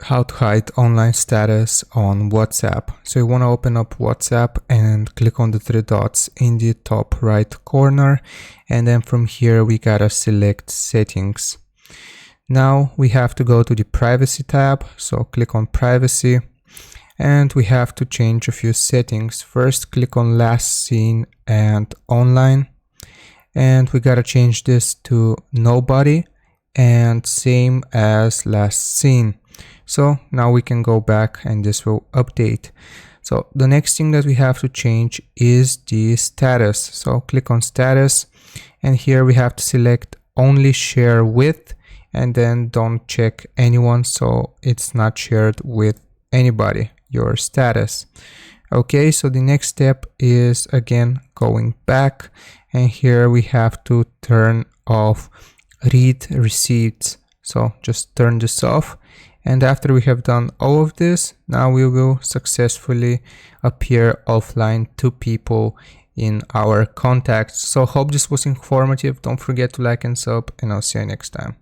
How to hide online status on WhatsApp. So you want to open up WhatsApp and click on the three dots in the top right corner, and then from here we gotta select settings. Now we have to go to the privacy tab, so click on privacy, and we have to change a few settings. First, click on last seen and online, and we gotta change this to nobody and same as last seen. So now we can go back and this will update. So the next thing that we have to change is the status. So click on status, and here we have to select only share with, and then don't check anyone, so it's not shared with anybody, your status. Okay, so the next step is again going back, and here we have to turn off read receipts. So just turn this off, and after we have done all of this, now we will successfully appear offline to people in our contacts. So hope this was informative. Don't forget to like and sub, and I'll see you next time.